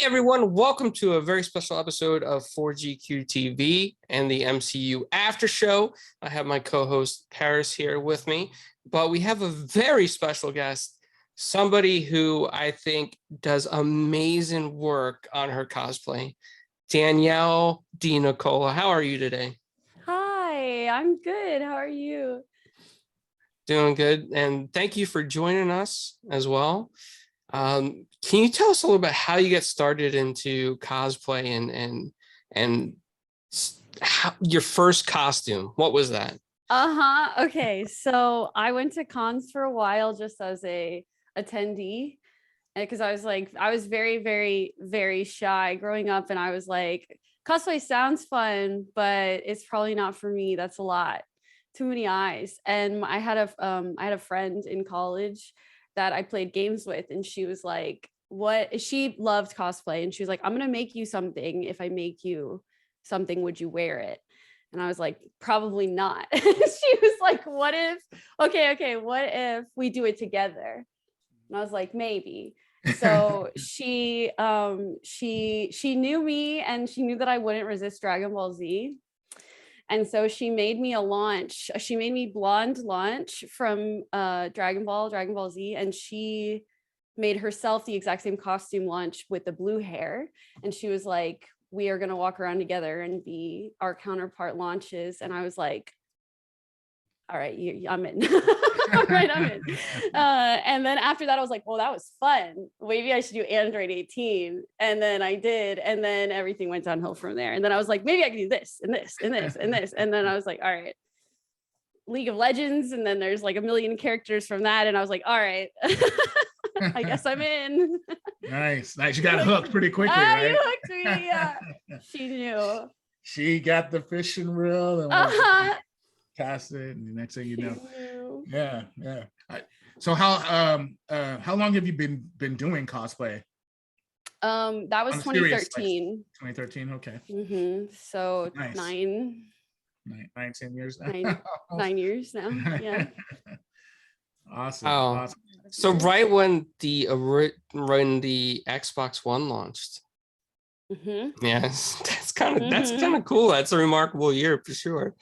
Everyone, welcome to a very special episode of 4GQ TV and the MCU After Show. I have my co-host Paris here with me, but we have a very special guest, somebody who I think does amazing work on her cosplay, Danielle DeNicola. How are you today? Hi, I'm good. How are you? Doing good, and thank you for joining us as well. Can you tell us a little bit how you get started into cosplay and how, your first costume? What was that? Okay, so I went to cons for a while just as a attendee because I was very, very, very shy growing up, and I was like, cosplay sounds fun, but it's probably not for me. That's a lot, too many eyes. And I had a friend in college that I played games with, and she was like, what she loved cosplay, and she was like, I'm gonna make you something. If I make you something, would you wear it? And I was like, probably not. She was like, what if, okay, what if we do it together? And I was like, maybe. So she knew me, and she knew that I wouldn't resist Dragon Ball Z. And so she made me a launch. She made me blonde launch from Dragon Ball Z, and she made herself the exact same costume launch with the blue hair. And she was like, we are going to walk around together and be our counterpart launches. And I was like, all right, I'm in. All right, I'm in. And then after that, I was like, well, that was fun. Maybe I should do Android 18. And then I did. And then everything went downhill from there. And then I was like, maybe I can do this and this and this and this. And then I was like, all right, League of Legends. And then there's like a million characters from that. And I was like, all right, I guess I'm in. Nice. You got hooked pretty quickly, right? You hooked me, yeah. She knew. She got the fishing reel and cast it, and the next thing you know, yeah. So how long have you been doing cosplay? That was 2013. 2013, okay. So nice. 10 years now. 9 years now. Yeah. Awesome. So right when the Xbox One launched. Yes, that's kind of cool. That's a remarkable year for sure.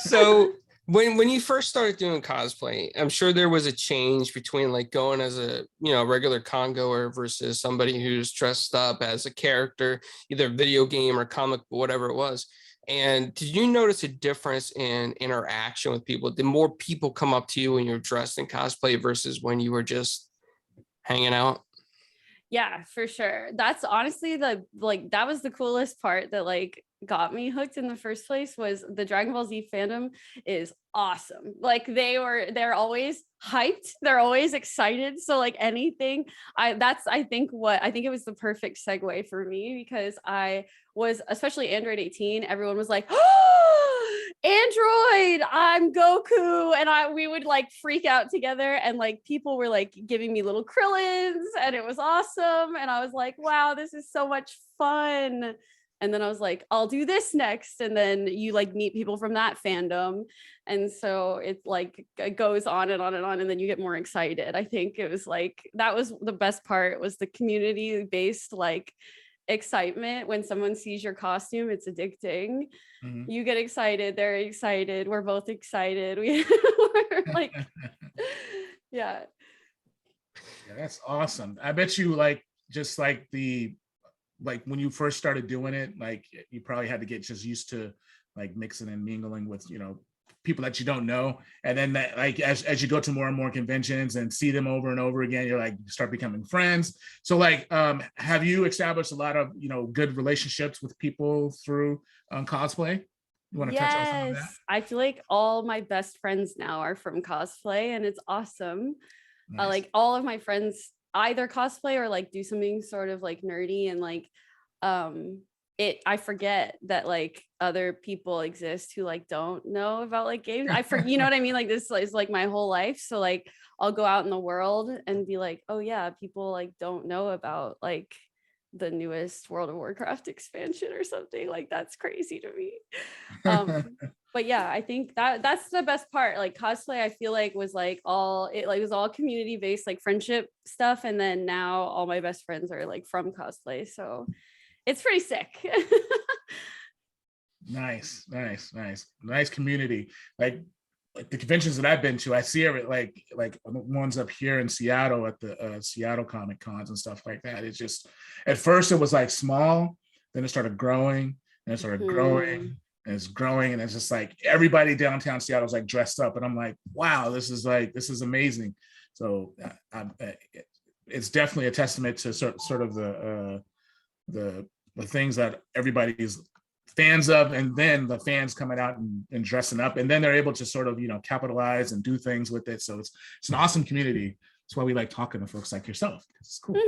So when you first started doing cosplay, I'm sure there was a change between like going as a regular con goer versus somebody who's dressed up as a character, either video game or comic, whatever it was. And did you notice a difference in interaction with people? Did more people come up to you when you're dressed in cosplay versus when you were just hanging out? Yeah, for sure. That's honestly that was the coolest part that like got me hooked in the first place. Was the Dragon Ball Z fandom is awesome. Like they're always hyped, they're always excited. So like anything, I think it was the perfect segue for me, because I was, especially Android 18, everyone was like, oh, Android, I'm Goku. And we would like freak out together, and like people were like giving me little Krillins, and it was awesome. And I was like, wow, this is so much fun. And then I was like, I'll do this next. And then you like meet people from that fandom. And so it like it goes on and on and on. And then you get more excited. I think it was like, that was the best part, was the community based like excitement. When someone sees your costume, it's addicting. You get excited, they're excited, we're both excited. We're like, yeah, that's awesome. I bet you like just like when you first started doing it, like you probably had to get just used to like mixing and mingling with people that you don't know, and then that like as you go to more and more conventions and see them over and over again, you're like, you start becoming friends. So like have you established a lot of good relationships with people through cosplay? You want to touch on some of that? I feel like all my best friends now are from cosplay, and it's awesome. Nice. Like all of my friends either cosplay or like do something sort of like nerdy, and like I forget that like other people exist who like don't know about like games. You know what I mean? Like this is like my whole life. So like I'll go out in the world and be like, oh yeah, people like don't know about like the newest World of Warcraft expansion or something. Like that's crazy to me. But yeah, I think that's the best part. Like cosplay, I feel like was like all it like was all community based, like friendship stuff. And then now all my best friends are like from cosplay. So it's pretty sick. Nice community. Like the conventions that I've been to, I see it like ones up here in Seattle at the Seattle Comic Cons and stuff like that. It's just at first it was like small, then it started growing, and it started growing, and it's growing, and it's just like everybody downtown Seattle is like dressed up, and I'm like, wow, this is amazing. So it's definitely a testament to sort of the things that everybody's fans of, and then the fans coming out and dressing up, and then they're able to sort of capitalize and do things with it. So it's an awesome community. That's why we like talking to folks like yourself. It's cool.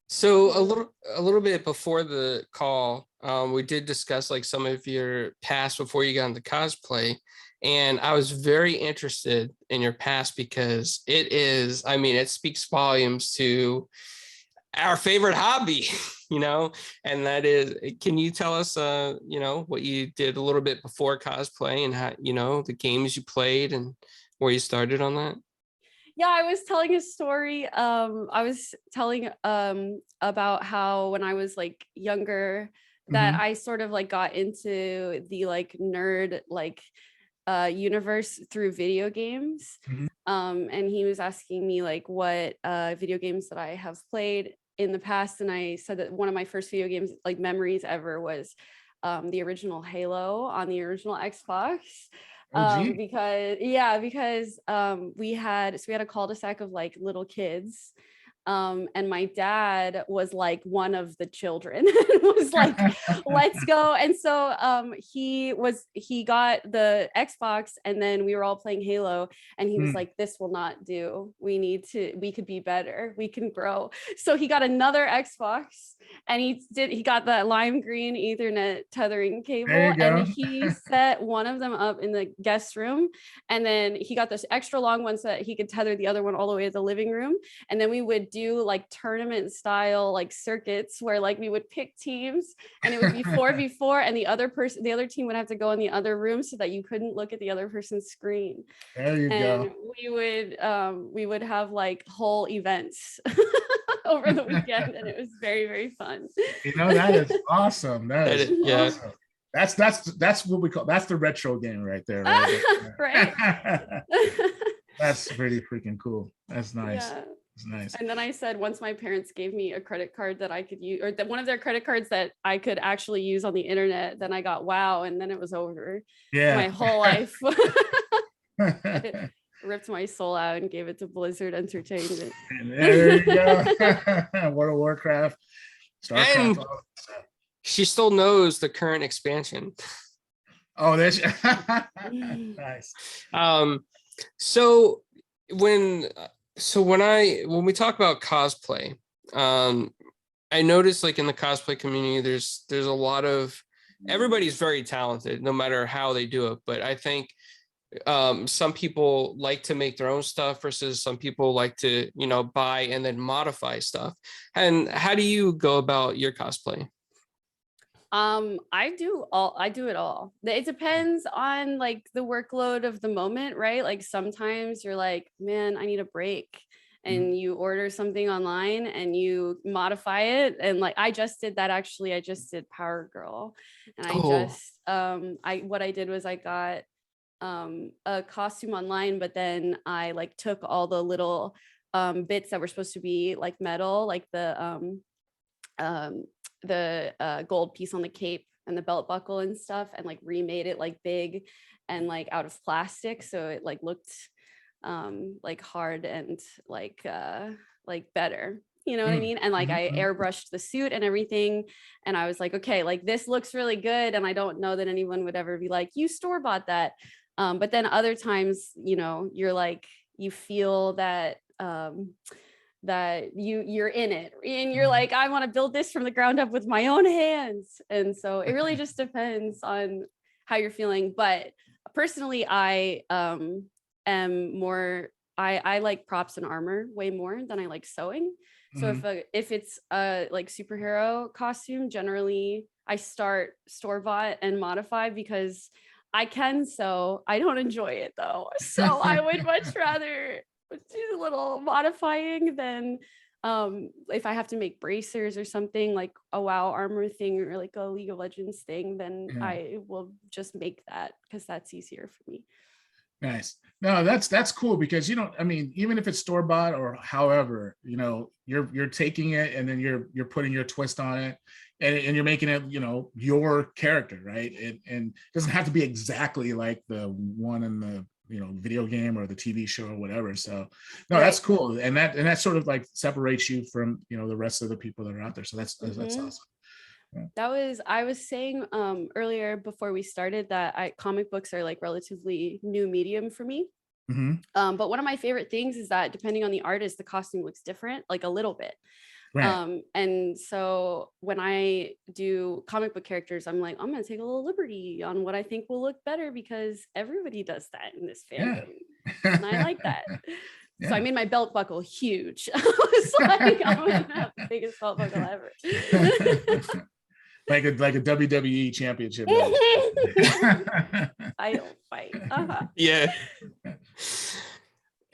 So a little bit before the call, we did discuss like some of your past before you got into cosplay, and I was very interested in your past because it speaks volumes to our favorite hobby, and that is, can you tell us, what you did a little bit before cosplay and how, the games you played and where you started on that? Yeah, I was telling a story. I was telling about how when I was like younger, that I sort of like got into the like nerd like universe through video games. And he was asking me like what video games that I have played in the past, and I said that one of my first video games like memories ever was the original Halo on the original Xbox. Because we had a cul-de-sac of like little kids, and my dad was like one of the children was like, let's go. And so he got the Xbox, and then we were all playing Halo, and he was like, this will not do, we could be better, we can grow. So he got another Xbox, and he got that lime green Ethernet tethering cable, and he set one of them up in the guest room, and then he got this extra long one so that he could tether the other one all the way to the living room. And then we would do like tournament style like circuits where like we would pick teams, and it would be 4v4, and the other team would have to go in the other room so that you couldn't look at the other person's screen. There you go. We would have like whole events over the weekend, and it was very, very fun. That is awesome. That is awesome. That's what we call, that's the retro game right there. Right? That's pretty freaking cool. That's nice. Yeah. It's nice. And then I said, once my parents gave me a credit card that I could use, or that one of their credit cards that I could actually use on the internet, then I got WoW, and then it was over. Yeah. My whole life. Ripped my soul out and gave it to Blizzard Entertainment. And there you go. World of Warcraft. And she still knows the current expansion. Oh, that's nice. So when we talk about cosplay, I noticed like in the cosplay community, there's a lot of, everybody's very talented no matter how they do it. But I think some people like to make their own stuff versus some people like to, buy and then modify stuff. And how do you go about your cosplay? I do it all. It depends on like the workload of the moment, right? Like sometimes you're like, man, I need a break, and you order something online and you modify it. And like I just did that, actually. I just did Power Girl, and what I did was I got a costume online, but then I like took all the little bits that were supposed to be like metal, like the gold piece on the cape and the belt buckle and stuff, and like remade it like big and like out of plastic, so it like looked like hard and like better, you know what I mean? And like I airbrushed the suit and everything, and I was like, okay, like this looks really good, and I don't know that anyone would ever be like, you store-bought that. But then other times, you're like, you feel that that you're in it, and you're like, I want to build this from the ground up with my own hands. And so it really just depends on how you're feeling. But personally, I am more, I like props and armor way more than I like sewing. So if it's a like superhero costume, generally I start store-bought and modify because I can sew. I don't enjoy it though. So I would much rather do a little modifying than if I have to make bracers or something like a WoW armor thing or like a League of Legends thing, then I will just make that because that's easier for me. Nice. No, that's cool because I mean, even if it's store bought or however, you're taking it and then you're putting your twist on it, and you're making it, your character, right? And it doesn't have to be exactly like the one in the video game or the TV show or whatever. So no, that's cool, and that sort of like separates you from the rest of the people that are out there. So that's awesome. I was saying earlier before we started that comic books are like relatively new medium for me. But one of my favorite things is that depending on the artist, the costume looks different, like a little bit. Right. And so when I do comic book characters, I'm like, I'm going to take a little liberty on what I think will look better because everybody does that in this fandom. And I like that. So I made my belt buckle huge. I was like, I'm going to have the biggest belt buckle ever. like a WWE championship. I don't fight. Yeah.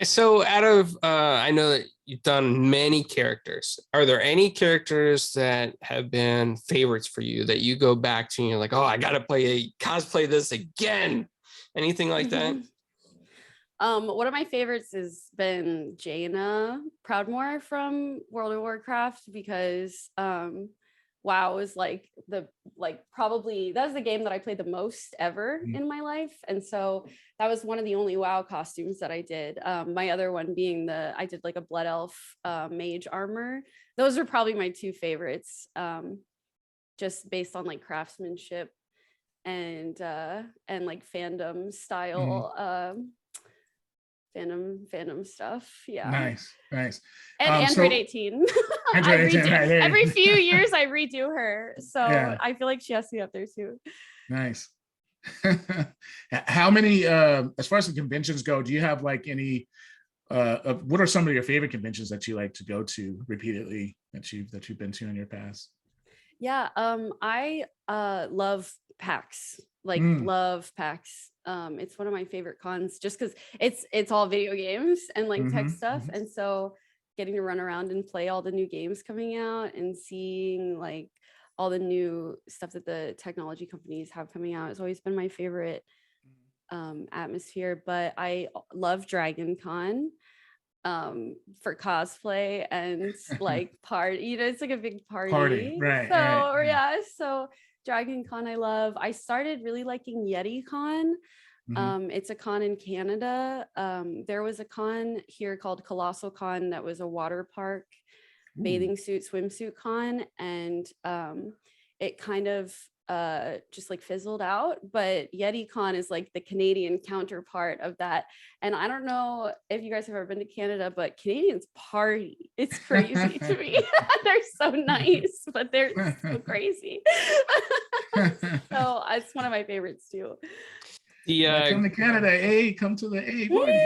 So out of I know that you've done many characters. Are there any characters that have been favorites for you that you go back to and you're like, oh, I gotta cosplay this again? Anything like that? One of my favorites has been Jaina Proudmoore from World of Warcraft because WoW is probably that was the game that I played the most ever in my life, and so that was one of the only WoW costumes that I did. My other one being I did like a Blood Elf mage armor. Those are probably my two favorites, just based on like craftsmanship and like fandom style. Fandom stuff. Yeah. Nice. And Android 18. Android 18 right every few years I redo her. So I feel like she has to be up there too. Nice. How many as far as the conventions go, do you have like any what are some of your favorite conventions that you like to go to repeatedly that you've been to in your past? Yeah, I love PAX. Love PAX. It's one of my favorite cons just because it's all video games and like tech stuff, and so getting to run around and play all the new games coming out and seeing like all the new stuff that the technology companies have coming out has always been my favorite atmosphere. But I love Dragon Con for cosplay and like party, it's like a big party. Right. So Dragon Con I love. I started really liking Yeticon. It's a con in Canada. There was a con here called Colossal Con that was a water park bathing suit swimsuit con, and it kind of just like fizzled out, but Yeticon is like the Canadian counterpart of that. And I don't know if you guys have ever been to Canada, but Canadians party. It's crazy to me. They're so nice, but they're so crazy. So it's one of my favorites too. Come to Canada, come to the party.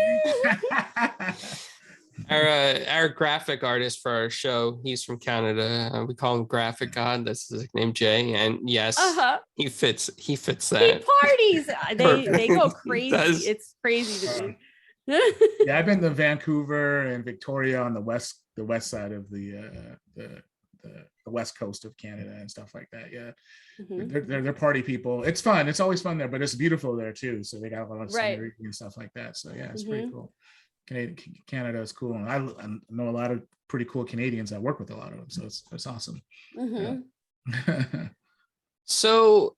Our graphic artist for our show, he's from Canada. We call him Graphic God. That's his name, Jay. And yes, he fits that. He parties. They go crazy. It's crazy to me. Yeah, I've been to Vancouver and Victoria on the west side of the west coast of Canada and stuff like that. Yeah, they're party people. It's fun. It's always fun there, but it's beautiful there too. So they got a lot of scenery and stuff like that. So yeah, it's pretty cool. Canada is cool, and I know a lot of pretty cool Canadians. I work with a lot of them, so it's awesome. So,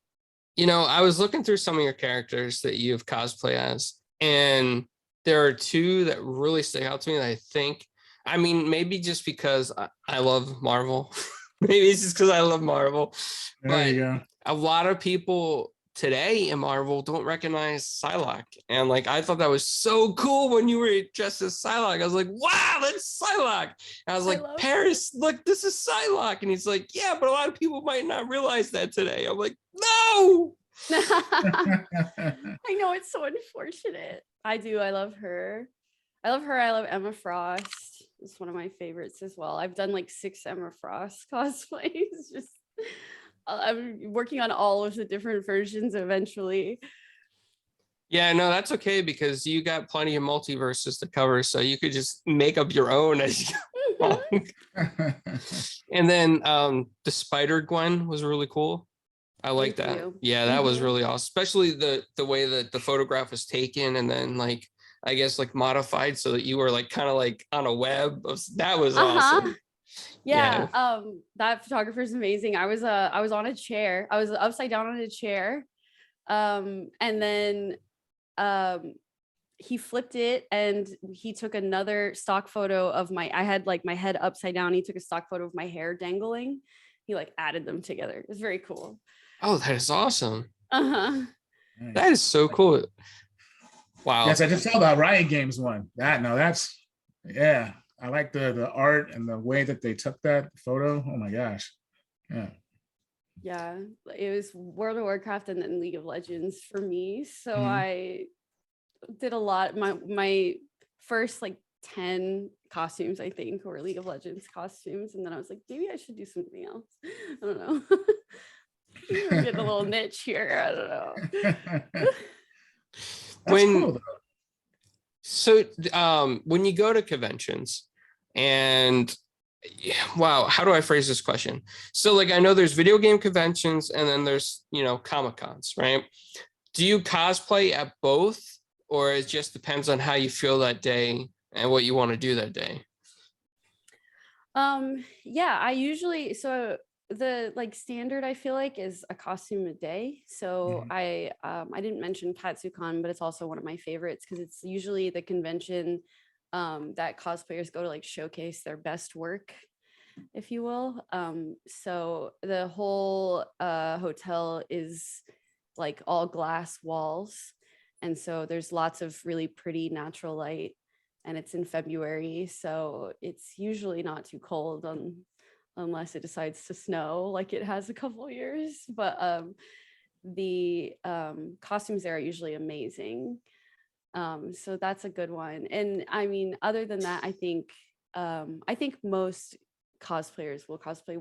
I was looking through some of your characters that you've cosplay as, and there are two that really stick out to me that I think, maybe just because I love Marvel. Maybe it's just because I love Marvel. There you go. A lot of people today in Marvel don't recognize Psylocke. And like, I thought that was so cool when you were dressed as Psylocke. I was like, wow, that's Psylocke. And I was like, Paris, look, this is Psylocke. And he's like, yeah, but a lot of people might not realize that today. I'm like, no. I know, it's so unfortunate. I do. I love her. I love Emma Frost. It's one of my favorites as well. I've done like 6 Emma Frost cosplays. Just I'm working on all of the different versions eventually. Yeah, no, that's okay because you got plenty of multiverses to cover, so you could just make up your own as you go along. And then the Spider Gwen was really cool. I like Thank that. you. Yeah, that was really awesome, especially the way that the photograph was taken and then like I guess like modified so that you were like kind of like on a web. That was awesome. Yeah, that photographer is amazing. I was on a chair. I was upside down on a chair. And then he flipped it and he took another stock photo of I had like my head upside down. He took a stock photo of my hair dangling. He like added them together. It was very cool. Oh, that is awesome. Uh-huh. Nice. That is so cool. Wow. Yes, I just saw the Riot Games one. That's yeah. I like the art and the way that they took that photo. Oh my gosh. Yeah. Yeah, it was World of Warcraft and then League of Legends for me. So Mhm. I did a lot. My first like 10 costumes, I think, were League of Legends costumes. And then I was like, maybe I should do something else. I don't know. We're getting a little niche here. I don't know. That's cool though. So when you go to conventions and wow, how do I phrase this question? So like I know there's video game conventions and then there's, you know, Comic-Cons, right? Do you cosplay at both or it just depends on how you feel that day and what you want to do that day? Yeah, I usually the like standard I feel like is a costume a day. So I didn't mention KatsuCon, but it's also one of my favorites because it's usually the convention that cosplayers go to like showcase their best work, if you will. So the whole hotel is like all glass walls. And so there's lots of really pretty natural light and it's in February. So it's usually not too cold unless it decides to snow like it has a couple of years. But the costumes there are usually amazing. So that's a good one. And I mean, other than that, I think most cosplayers will cosplay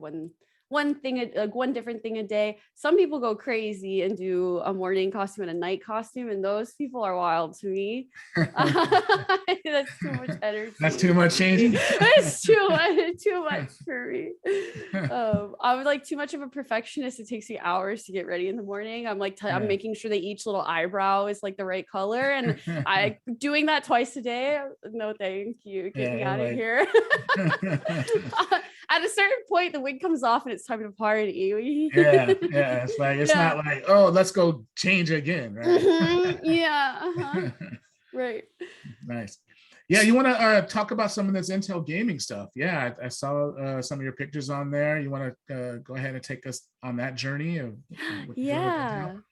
one thing, like one different thing a day. Some people go crazy and do a morning costume and a night costume, and those people are wild to me. That's too much energy. That's too much changing. It's too much for me. I'm like too much of a perfectionist. It takes me hours to get ready in the morning. I'm like I'm making sure that each little eyebrow is like the right color, and I doing that twice a day. No, thank you. Get me out of here. At a certain point, the wig comes off and it's time to party. Yeah. It's like it's not like, oh, let's go change again, right? Yeah. Right. Nice. Yeah, you want to talk about some of this Intel gaming stuff? Yeah, I saw some of your pictures on there. You want to go ahead and take us on that journey of what you're doing with Intel?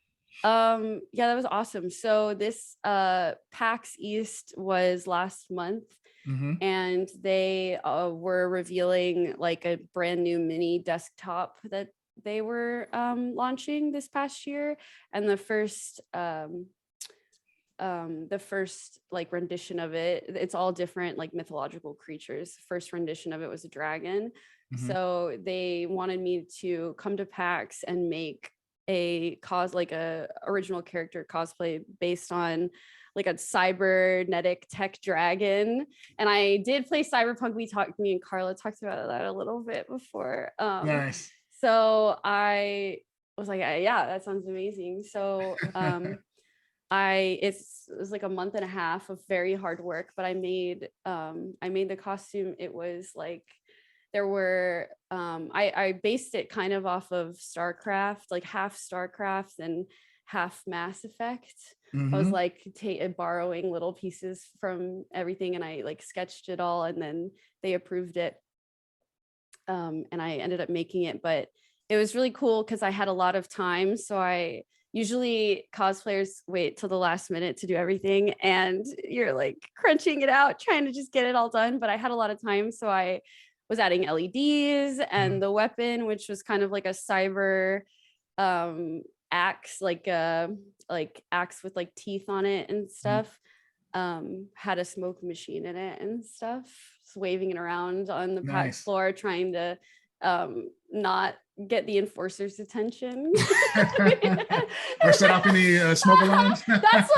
Yeah, that was awesome. So this PAX East was last month. And they were revealing like a brand new mini desktop that they were launching this past year. And the first like rendition of it, it's all different like mythological creatures. First rendition of it was a dragon. So they wanted me to come to PAX and make a original character cosplay based on like a cybernetic tech dragon. And I did play Cyberpunk. Me and Carla talked about that a little bit before. Nice. So I was like, yeah, that sounds amazing. So it was like a month and a half of very hard work, but I made the costume. It was like there were I based it kind of off of StarCraft, like half StarCraft and half Mass Effect. I was like borrowing little pieces from everything, and I like sketched it all, and then they approved it, and I ended up making it. But it was really cool because I had a lot of time. So I usually cosplayers wait till the last minute to do everything, and you're like crunching it out, trying to just get it all done. But I had a lot of time, so I was adding LEDs and the weapon, which was kind of like a cyber axe, like axe with like teeth on it and stuff. Had a smoke machine in it and stuff, just waving it around on the PAX floor, trying to not get the enforcer's attention. Or set off any smoke alarms. That's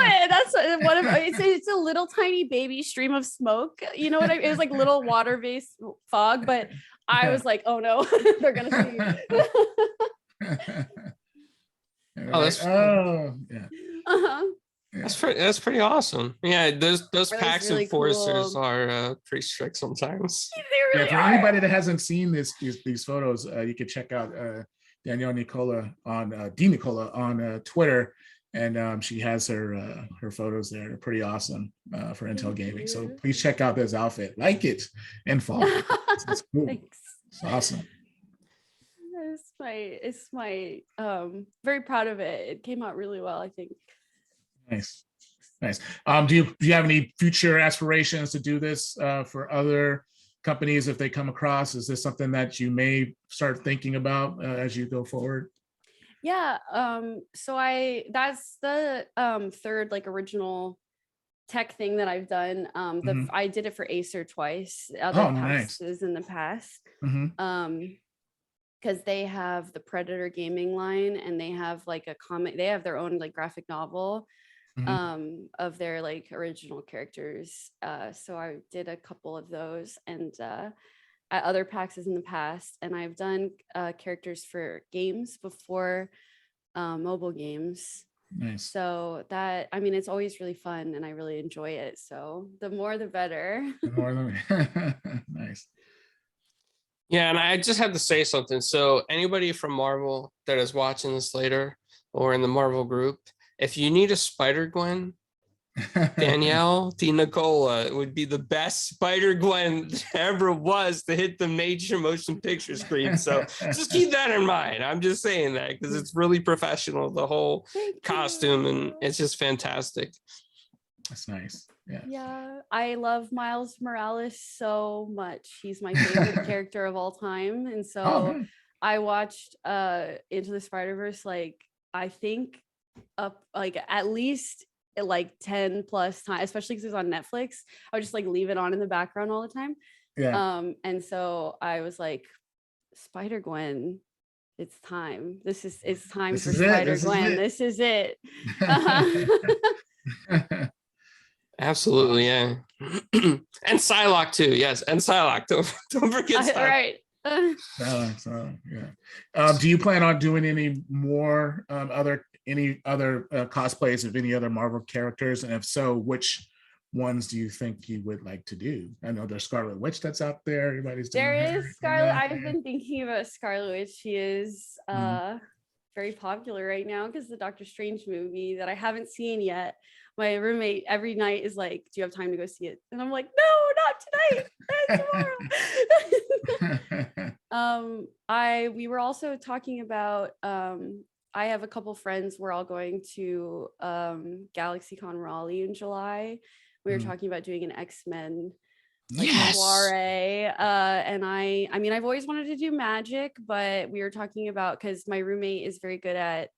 one of it's a little tiny baby stream of smoke. You know what it was like little water-based fog, but I was like, oh no, they're gonna see. Oh, that's yeah. Uh-huh. That's pretty awesome. Yeah, those PAX really enforcers cool. are pretty strict sometimes. They really For are. anybody that hasn't seen these photos, you can check out Danielle DeNicola on Twitter, and she has her photos there. They're pretty awesome for Intel Gaming. So please check out this outfit, like it, and follow it. It's cool. Thanks. It's awesome. It's my very proud of it. It came out really well, I think. Nice. Do you have any future aspirations to do this for other companies if they come across? Is this something that you may start thinking about as you go forward? Yeah. So that's the third like original tech thing that I've done. I did it for Acer twice. Other passes in the past. Because they have the Predator gaming line, and they have like a comic. They have their own like graphic novel of their like original characters. So I did a couple of those, and at other PAXs in the past, and I've done characters for games before, mobile games. Nice. So that, I mean, it's always really fun, and I really enjoy it. So the more, the better. Nice. Yeah, and I just have to say something. So anybody from Marvel that is watching this later or in the Marvel group, if you need a Spider-Gwen, Danielle DeNicola would be the best Spider-Gwen there ever was to hit the major motion picture screen. So just keep that in mind. I'm just saying that because it's really professional, the whole costume, and it's just fantastic. That's nice. Yeah, I love Miles Morales so much. He's my favorite character of all time. And so I watched Into the Spider-Verse, like I think up like at least like 10 plus times, especially because it was on Netflix. I would just like leave it on in the background all the time. And so I was like, Spider-Gwen, it's time. It's time for Spider-Gwen. This is it. Absolutely, yeah. And Psylocke too. Yes, and Psylocke. Don't forget Psylocke. Right. Do you plan on doing any more other cosplays of any other Marvel characters? And if so, which ones do you think you would like to do? I know there's Scarlet Witch that's out there. Everybody's doing there is Scarlet. I've been thinking about Scarlet Witch. She is very popular right now because the Doctor Strange movie that I haven't seen yet. My roommate every night is like, do you have time to go see it? And I'm like, no, not tonight. Tomorrow. We were also talking about, I have a couple friends. We're all going to GalaxyCon Raleigh in July. We were talking about doing an X-Men soiree. And I mean, I've always wanted to do magic, but we were talking about, because my roommate is very good at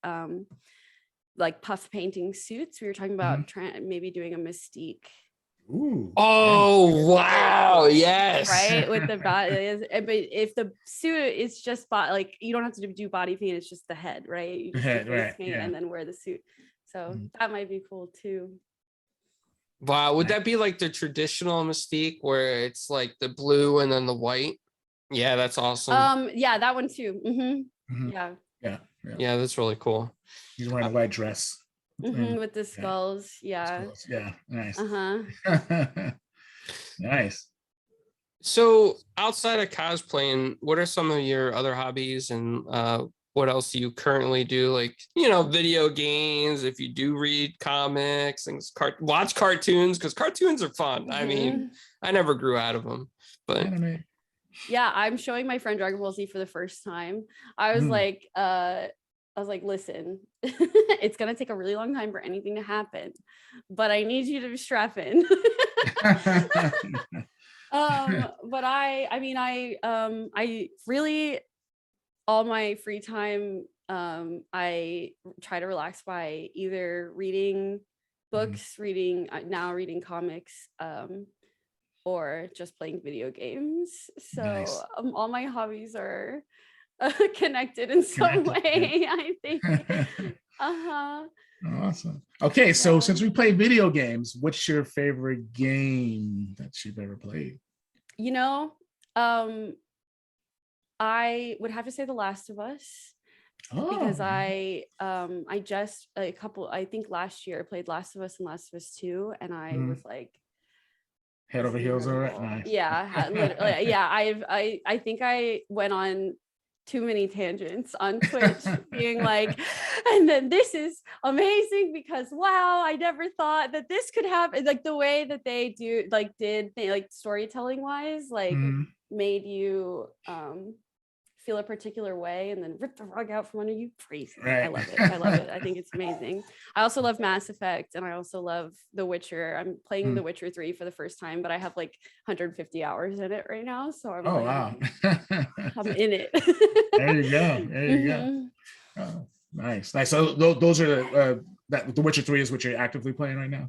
like puff painting suits. We were talking about maybe doing a Mystique. Ooh. Oh wow! Yes. Right, with the body, but if the suit is just like you don't have to do body paint, it's just the head, right? You just do face paint and then wear the suit. So that might be cool too. Wow, would that be like the traditional Mystique where it's like the blue and then the white? Yeah, that's awesome. Yeah, that one too. Yeah, that's really cool. He's wearing a white dress. With the skulls. Yeah, nice. Nice. So outside of cosplaying, what are some of your other hobbies, and what else do you currently do? Like, video games, if you do read comics and watch cartoons, because cartoons are fun. I mean, I never grew out of them, but yeah, I'm showing my friend Dragon Ball Z for the first time. I was like, listen, it's gonna take a really long time for anything to happen, but I need you to strap in. But I really, all my free time, I try to relax by either reading books, reading comics, or just playing video games. So all my hobbies are connected in some Connected, way, I think. Uh-huh. Awesome. Okay, so Yeah. since we play video games, what's your favorite game that you've ever played? You know, I would have to say The Last of Us, because Oh, I think last year played Last of Us and Last of Us 2, and I Mhm. was like, head this over is heels over it. incredible. Nice. Yeah, literally, yeah. I think I went on too many tangents on Twitch, being like, and then this is amazing because wow, I never thought that this could happen. Like the way that they did storytelling wise, like Mhm. made you feel a particular way and then rip the rug out from under you. Crazy. Right. I love it. I love it. I think it's amazing. I also love Mass Effect, and I also love The Witcher. I'm playing The Witcher 3 for the first time, but I have like 150 hours in it right now. So I'm Oh, wow. I'm in it. There you go. There you go. Oh, nice. Nice. So those are The Witcher 3 is what you're actively playing right now?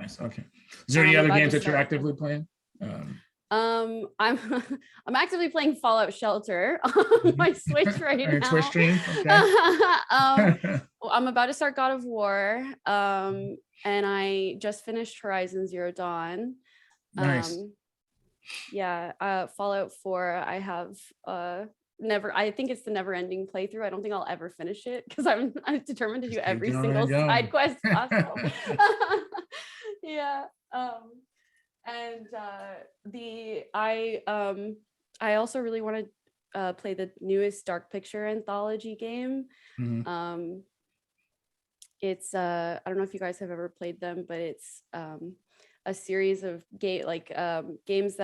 Nice. Okay. Is there any other games that you're actively playing? I'm I'm actively playing Fallout Shelter on my Switch right now. Twitch stream. Okay. I'm about to start God of War, and I just finished Horizon Zero Dawn. Nice. Fallout 4. I have I think it's the never-ending playthrough. I don't think I'll ever finish it because I'm determined to do every single side quest possible. Yeah. And I also really want to play the newest Dark Picture anthology game. Mhm. It's I don't know if you guys have ever played them, but it's a series of games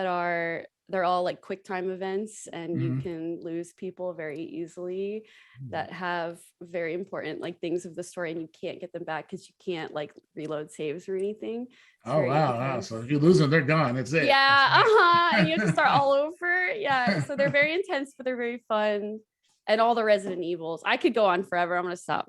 they're all like quick time events, and you can lose people very easily that have very important like things of the story, and you can't get them back because you can't like reload saves or anything. It's Oh, wow. So if you lose them, they're gone. That's it. Yeah, and you have to start all over. Yeah, so they're very intense, but they're very fun. And all the Resident Evils. I could go on forever. I'm gonna stop.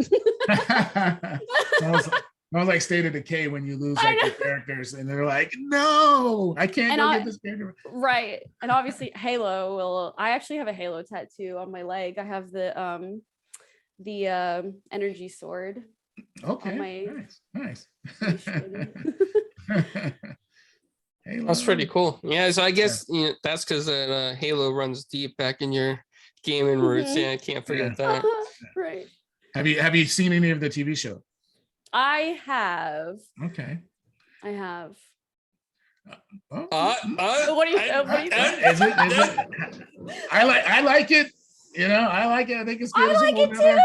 Sounds like State of Decay when you lose like your characters and they're like, no, I can't get this character. Right. And obviously Halo I actually have a Halo tattoo on my leg. I have the energy sword. Okay. Nice. That's pretty cool. Yeah, so I guess that's because Halo runs deep back in your gaming roots. Yeah, I can't forget that. Right. Have you seen any of the TV show? I have. Okay. I have. What do you think? Is it? I like it. I like it. I think it's good. I like it too.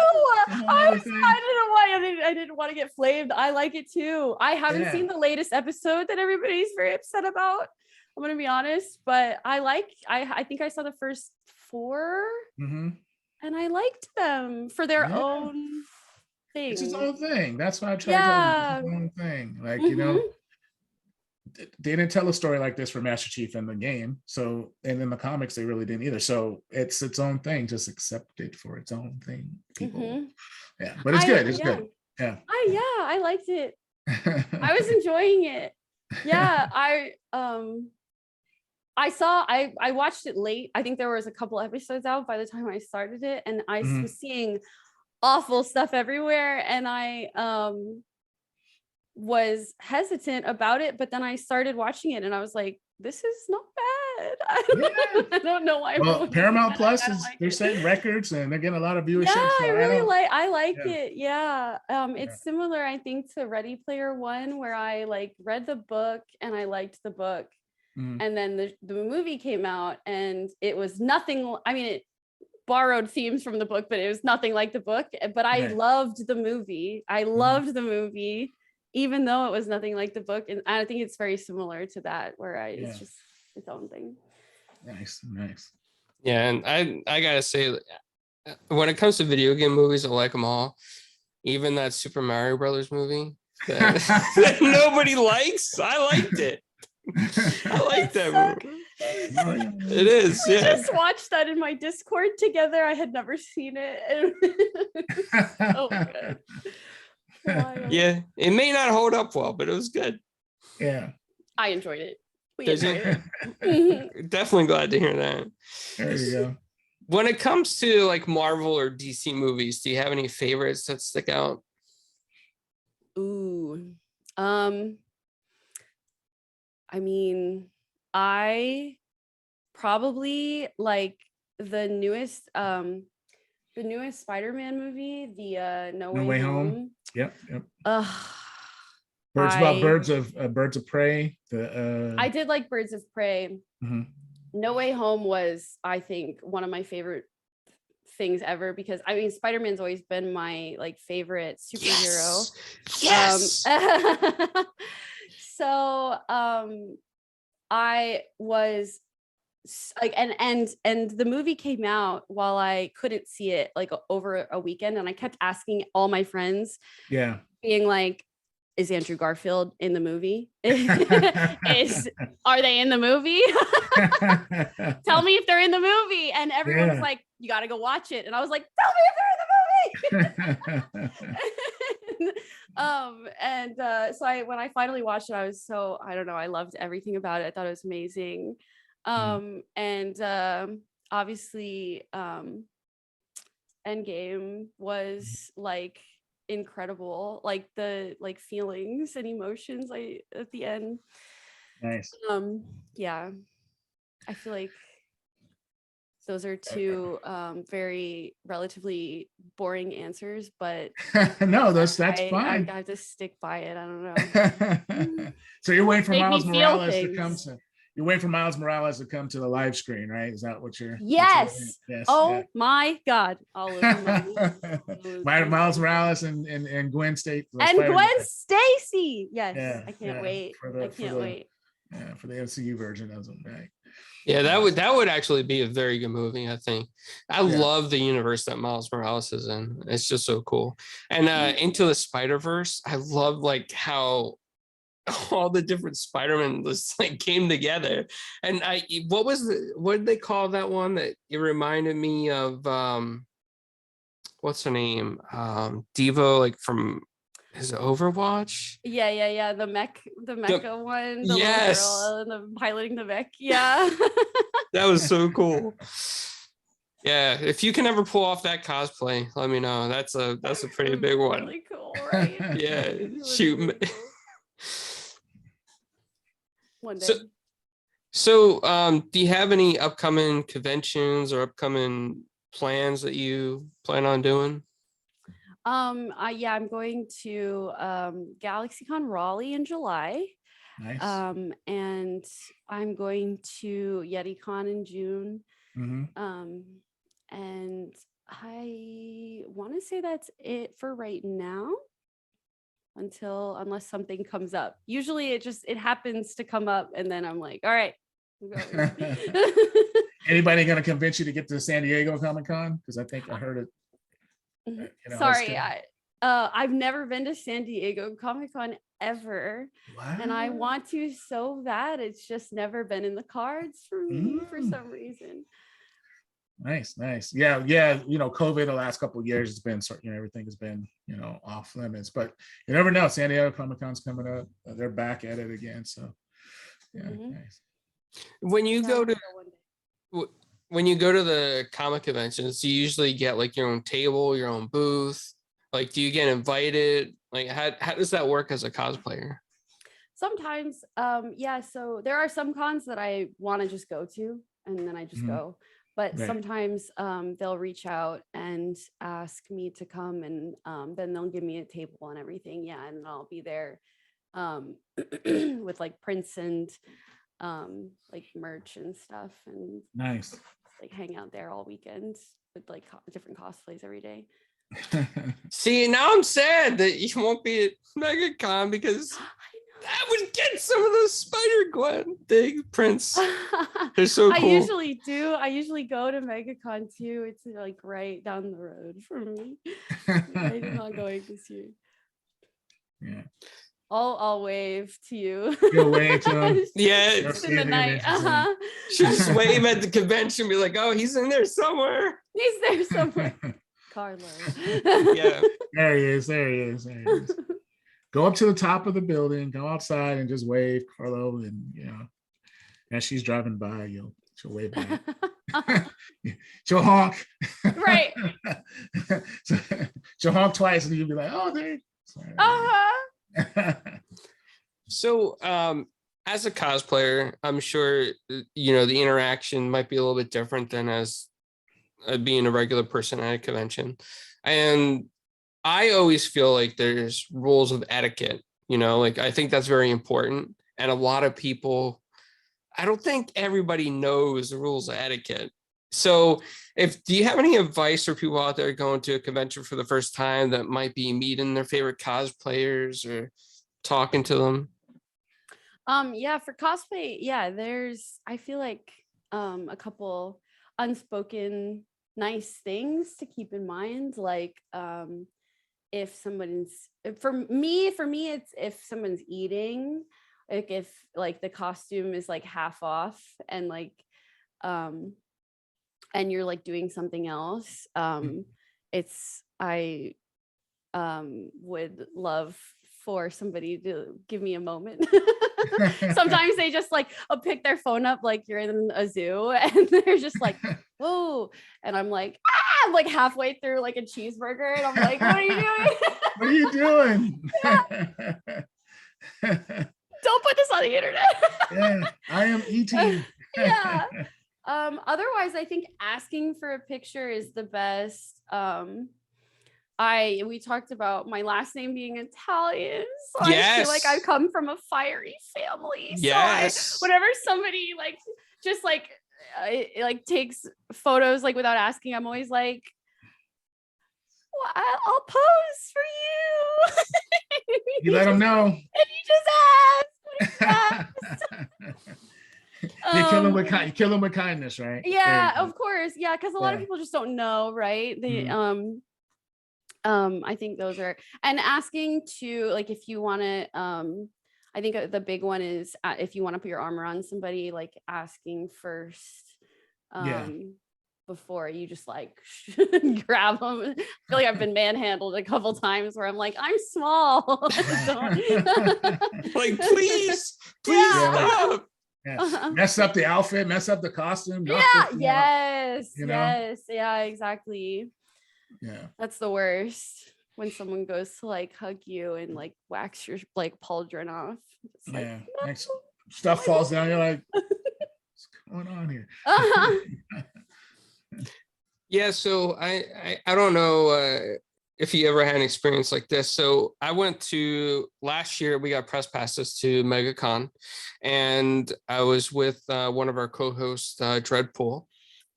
I don't know why I didn't want to get flamed. I like it too. I haven't seen the latest episode that everybody's very upset about. I'm gonna be honest, but I think I saw the first 4, and I liked them for their own thing. It's its own thing. That's why I try to tell you, it's its own thing. Like they didn't tell a story like this for Master Chief in the game. So, and in the comics, they really didn't either. So it's its own thing. Just accept it for its own thing, people. Yeah, but it's good. It's good. Yeah. I liked it. I was enjoying it. Yeah, I watched it late. I think there was a couple episodes out by the time I started it, and I was seeing awful stuff everywhere, and I was hesitant about it, but then I started watching it and I was like, this is not bad. I don't know why. Well, Paramount Plus they're setting records and they're getting a lot of viewership. Yeah, I like it. Yeah. It's similar, I think, to Ready Player One, where I like read the book and I liked the book. And then the movie came out and it was nothing. I mean, it borrowed themes from the book, but it was nothing like the book. But I loved the movie. Even though it was nothing like the book. And I think it's very similar to that, where it's just its own thing. Nice. Yeah, and I gotta say, when it comes to video game movies, I like them all. Even that Super Mario Brothers movie that nobody likes, I liked it. I like that movie. It is. We just watched that in my Discord together. I had never seen it. Oh, good. Yeah, it may not hold up well, but it was good. Yeah, I enjoyed it. We enjoyed it. Definitely glad to hear that. There you go. When it comes to like Marvel or DC movies, do you have any favorites that stick out? Ooh. I mean, I probably like the newest Spider-Man movie, the No No Way Way Home. Home. Yep, yep. Ugh, Birds of Prey. I did like Birds of Prey. Mhm. No Way Home was, I think, one of my favorite things ever, because I mean, Spider-Man's always been my like favorite superhero. Yes. So I was like, and the movie came out while I couldn't see it like over a weekend, and I kept asking all my friends, Yeah. being like, is Andrew Garfield in the movie? Are they in the movie? Tell me if they're in the movie. And everyone was like, you got to go watch it. And I was like, tell me if they're in the movie. So when I finally watched it, I was so, I don't know, I loved everything about it. I thought it was amazing. Obviously Endgame was like incredible, like the like feelings and emotions at the end. Nice. Yeah, I feel like those are two very relatively boring answers, but no, that's fine. I have to stick by it. I don't know. So you're waiting for Make Miles me feel Morales to things. come to you're waiting for Miles Morales to come to the live screen, right? Is that what you're Yes. Yes. Oh my God. All over Miles Morales and Gwen Stacy. And Gwen Stacy. Yes. Yeah, I can't wait. I can't wait. Yeah, for the MCU version of them, right? Yeah, that would actually be a very good movie, I think. I love the universe that Miles Morales is in. It's just so cool. And Into the Spider-Verse, I love like how all the different Spider-Man just like came together. And what did they call that one that it reminded me of what's her name? Devo, like from his Overwatch. Yeah. The mecha one, the little girl and the piloting the mech. Yeah. That was so cool. Yeah, if you can ever pull off that cosplay, let me know. That's a pretty big one. Really cool, right? Yeah, shoot. Really cool. One day. So, do you have any upcoming conventions or upcoming plans that you plan on doing? I'm going to GalaxyCon Raleigh in July. Nice. And I'm going to Yeticon in June. And I want to say that's it for right now, unless something comes up. Usually it happens to come up, and then I'm like, all right, I'm going. Anybody gonna convince you to get to San Diego Comic-Con? Because I think I heard it. Sorry, I've never been to San Diego Comic-Con ever. What? And I want to so bad. It's just never been in the cards for me for some reason. Nice. Yeah. COVID the last couple of years has been everything has been off limits, but you never know. San Diego Comic-Con's coming up. They're back at it again. So yeah, nice. When you go to the comic conventions, do you usually get like your own table, your own booth? Like, do you get invited? Like, how does that work as a cosplayer? Sometimes, yeah. So there are some cons that I want to just go to, and then I just go. But sometimes they'll reach out and ask me to come, and then they'll give me a table and everything. Yeah, and I'll be there with like prints and like merch and stuff, and nice. Like hang out there all weekend with like different cosplays every day. See, now I'm sad that you won't be at MegaCon, because that would get some of those Spider-Gwen big prints. They're so cool. I usually do. I usually go to MegaCon too. It's like right down the road from me. I'm not going this year. Yeah. I'll wave to you. You'll wave to him. Yeah. In the night. Should just wave at the convention, be like, oh, he's in there somewhere. He's there somewhere. Carlo. Yeah. There he is. Go up to the top of the building, go outside and just wave, Carlo, and as she's driving by, you'll She'll wave back. She'll honk. Right. She'll honk twice, and you'll be like, "Oh, there." So, as a cosplayer, I'm sure the interaction might be a little bit different than as being a regular person at a convention, and I always feel like there's rules of etiquette. Like I think that's very important, and a lot of people, I don't think everybody knows the rules of etiquette. So do you have any advice for people out there going to a convention for the first time that might be meeting their favorite cosplayers or talking to them? Yeah, for cosplay, yeah, I feel like a couple unspoken nice things to keep in mind. Like if someone's for me it's if someone's eating, like if like the costume is like half off and like and you're like doing something else, I would love for somebody to give me a moment. Sometimes they just like pick their phone up like you're in a zoo and they're just like, whoa, and I'm like, I'm like halfway through like a cheeseburger and I'm like, what are you doing? What are you doing? Don't put this on the internet. Yeah, I am eating. Yeah. Otherwise, I think asking for a picture is the best. We talked about my last name being Italian, so I feel like I come from a fiery family. Yes. So whenever somebody like just like takes photos like without asking, I'm always like, well, I'll pose for you. You let them know. And you just ask. You kill them with kindness, right? Yeah, of course. Yeah, because a lot of people just don't know, right? They I think those are, and asking to like if you want to I think the big one is if you want to put your armor on somebody, like asking first before you just like grab them. I feel like I've been manhandled a couple times where I'm like, I'm small. Like please stop. Yeah. Mess up the outfit, mess up the costume. Yes, yeah, exactly. Yeah, that's the worst when someone goes to like hug you and like wax your like pauldron off. It's like, no. Stuff falls down. You're like, what's going on here? Yeah, so I don't know if you ever had an experience like this. So I went to last year, we got press passes to MegaCon, and I was with one of our co-hosts, Dreadpool.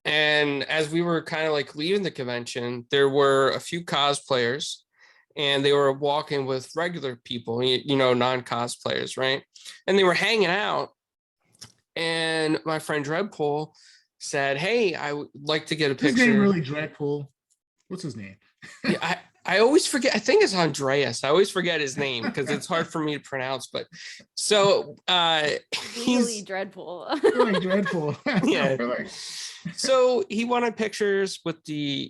And as we were kind of like leaving the convention, there were a few cosplayers and they were walking with regular people, non-cosplayers, right? And they were hanging out. And my friend Dreadpool said, hey, I would like to get a picture. His name really Dreadpool? What's his name? Yeah, I always forget. I think it's Andreas. I always forget his name because it's hard for me to pronounce. But so he's Dreadpool. Really Dreadpool. Yeah. So he wanted pictures with the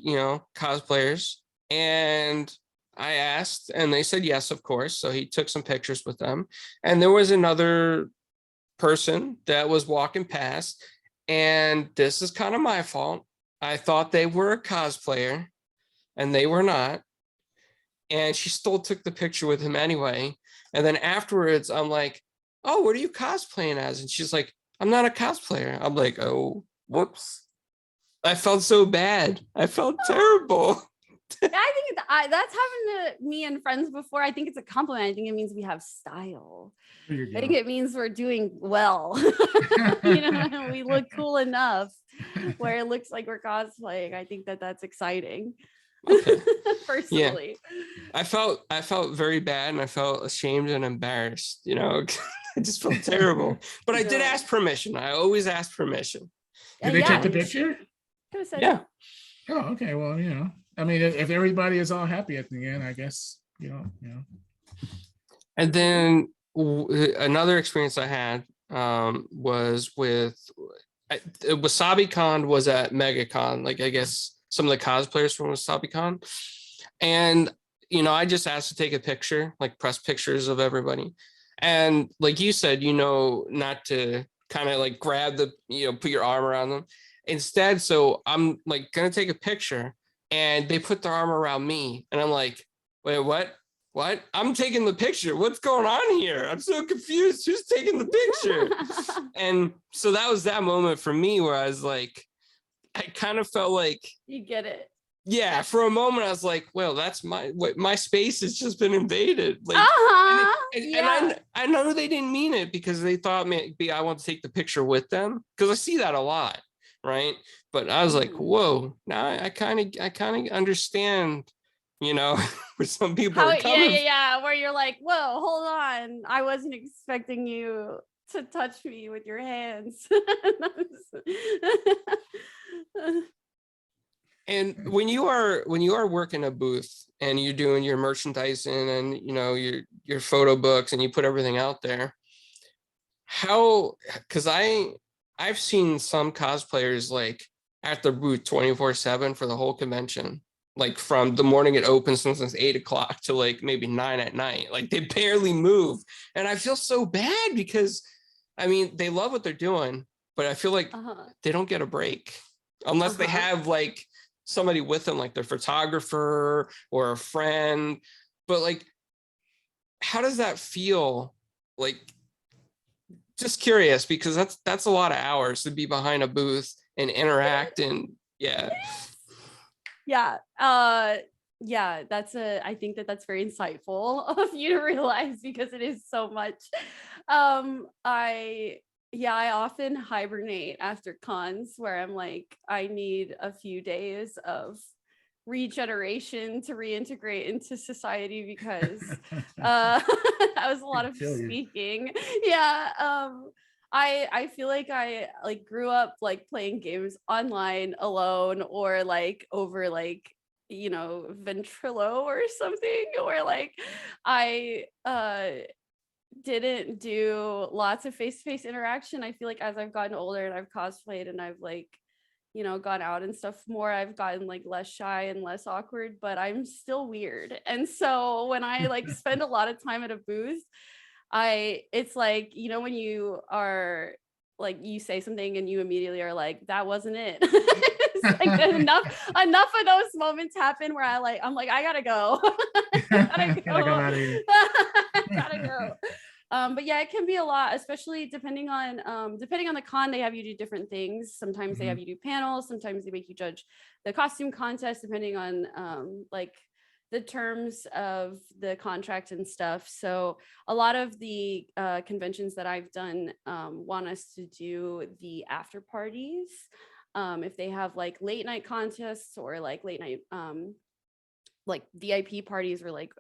cosplayers, and I asked, and they said yes, of course. So he took some pictures with them, and there was another person that was walking past, and this is kind of my fault. I thought they were a cosplayer, and they were not. And she still took the picture with him anyway. And then afterwards, I'm like, oh, what are you cosplaying as? And she's like, I'm not a cosplayer. I'm like, oh, whoops. I felt so bad. I felt terrible. I think that's happened to me and friends before. I think it's a compliment. I think it means we have style. I think it means we're doing well. We look cool enough where it looks like we're cosplaying. I think that's exciting. Okay. Personally, I felt very bad, and I felt ashamed and embarrassed. I just felt terrible. But I did ask permission. I always ask permission. Did they take the picture? Yeah. Oh, okay. Well, I mean, if everybody is all happy at the end, I guess, And then another experience I had was with WasabiCon was at MegaCon. Like, I guess some of the cosplayers from WasabiCon. And, I just asked to take a picture, like press pictures of everybody. And like you said, not to kind of like grab the, put your arm around them. Instead, so I'm like gonna take a picture, and they put their arm around me, and I'm like, wait, what? What? I'm taking the picture. What's going on here? I'm so confused. Who's taking the picture? And so that was that moment for me where I was like, I kind of felt like, you get it. yeah, for a moment I was like, well, that's my space has just been invaded. Like, and I know they didn't mean it, because they thought maybe I want to take the picture with them, because I see that a lot, right? But I was like, whoa, now I kind of understand, where some people are coming. Yeah, where you're like, whoa, hold on, I wasn't expecting you to touch me with your hands. And when you are working a booth and you're doing your merchandising and your photo books and you put everything out there, because I've seen some cosplayers like at their booth 24/7 for the whole convention, like from the morning it opens, since 8 o'clock to like maybe 9 at night. Like they barely move, and I feel so bad, because I mean they love what they're doing, but I feel like they don't get a break unless they have like somebody with them, like their photographer or a friend. But like, how does that feel? Like, just curious, because that's a lot of hours to be behind a booth and interact. And yeah I think that's very insightful of you to realize, because it is so much. I often hibernate after cons, where I'm like, I need a few days of regeneration to reintegrate into society, because that was a lot of speaking. I feel like I like grew up like playing games online alone, or like over like Ventrilo or something, where like I didn't do lots of face-to-face interaction. I feel like as I've gotten older and I've cosplayed and I've like gone out and stuff more, I've gotten like less shy and less awkward, but I'm still weird. And so when I like spend a lot of time at a booth, it's like, when you are like, you say something and you immediately are like, that wasn't it. It's like enough of those moments happen where I'm like, I gotta go. Gotta go. But yeah, it can be a lot, especially depending on the con. They have you do different things. Sometimes they have you do panels, sometimes they make you judge the costume contest, depending on like the terms of the contract and stuff. So a lot of the conventions that I've done want us to do the after parties. If they have like late night contests or like late night like VIP parties, or like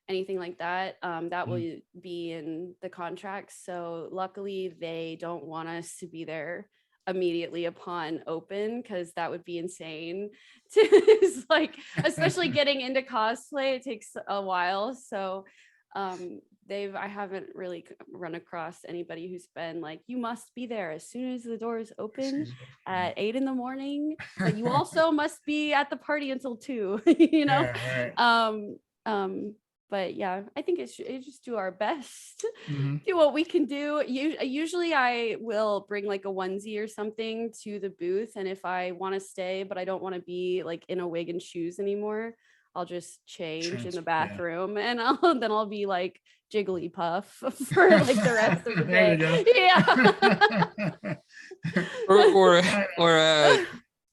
anything like that, that will be in the contract. So luckily they don't want us to be there immediately upon open, because that would be insane. It's like, especially getting into cosplay, it takes a while. So I haven't really run across anybody who's been like, you must be there as soon as the doors open at 8 a.m, but you also must be at the party until 2. Yeah, right. But yeah, I think it's just do our best, do what we can do. Usually I will bring like a onesie or something to the booth, and if I want to stay but I don't want to be like in a wig and shoes anymore, I'll just change in the bathroom, and I'll be like Jigglypuff for like the rest of the day. or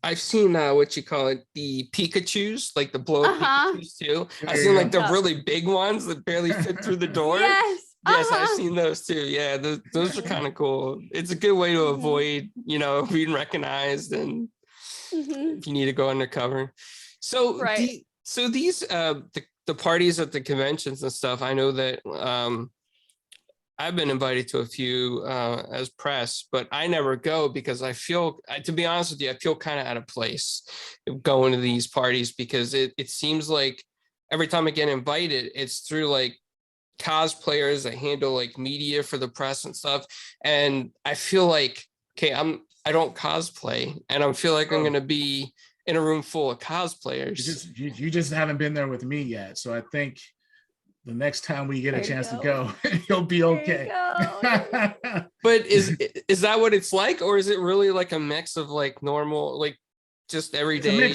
I've seen what you call it, the Pikachus, like the blow up Pikachus too. I've seen like the really big ones that barely fit through the door. Yes, I've seen those too. Yeah, those are kind of cool. It's a good way to avoid, being recognized, and if you need to go undercover. So these the parties at the conventions and stuff, I know that I've been invited to a few as press, but I never go, because I feel, to be honest with you, I feel kind of out of place going to these parties, because it seems like every time I get invited, it's through like cosplayers that handle like media for the press and stuff. And I feel like, okay, I don't cosplay, and I feel like I'm going to be in a room full of cosplayers. You just haven't been there with me yet. So I think the next time we get a chance to go, you'll be okay. But is that what it's like, or is it really like a mix of like normal, like just everyday?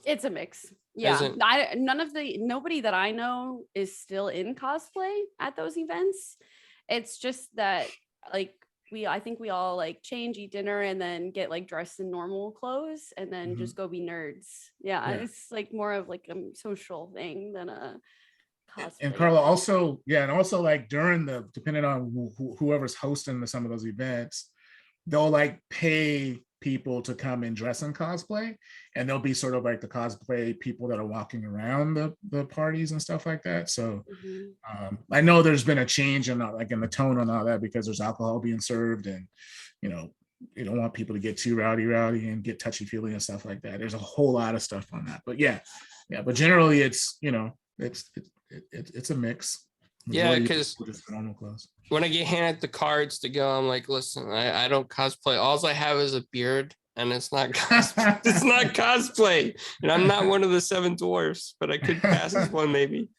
It's a mix. Is Yeah. it? Nobody that I know is still in cosplay at those events. It's just that like I think we all like change, eat dinner, and then get like dressed in normal clothes and then just go be nerds. Yeah. It's like more of like a social thing than a cosplay. And Carla also, and also like during depending on whoever's hosting some of those events, they'll like pay people to come and dress in cosplay, and they'll be sort of like the cosplay people that are walking around the parties and stuff like that. So I know there's been a change in like in the tone on all that, because there's alcohol being served, and you don't want people to get too rowdy and get touchy feely and stuff like that. There's a whole lot of stuff on that, but but generally it's it's a mix. Yeah, because when I get handed the cards to go, I'm like, listen, I don't cosplay. All I have is a beard, and it's not cosplay. It's not cosplay. And I'm not one of the 7 dwarfs, but I could pass as one maybe.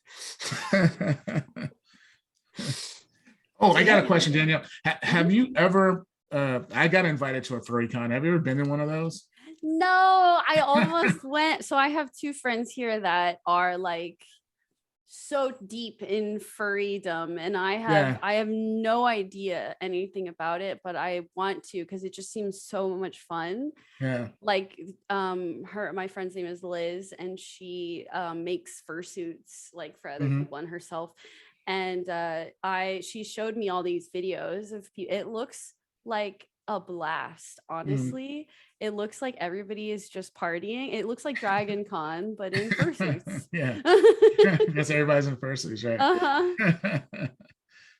Oh, I got a question, Danielle. Have you ever? I got invited to a furry con. Have you ever been in one of those? No, I almost went. So I have 2 friends here that are like so deep in furrydom, and I have no idea anything about it, but I want to because it just seems so much fun. Yeah. Like my friend's name is Liz, and she makes fursuits like for other people and herself. And she showed me all these videos of people. It looks like a blast, honestly. It looks like everybody is just partying. It looks like Dragon Con, but in fursuits. Yeah. I guess everybody's in fursuits, right? I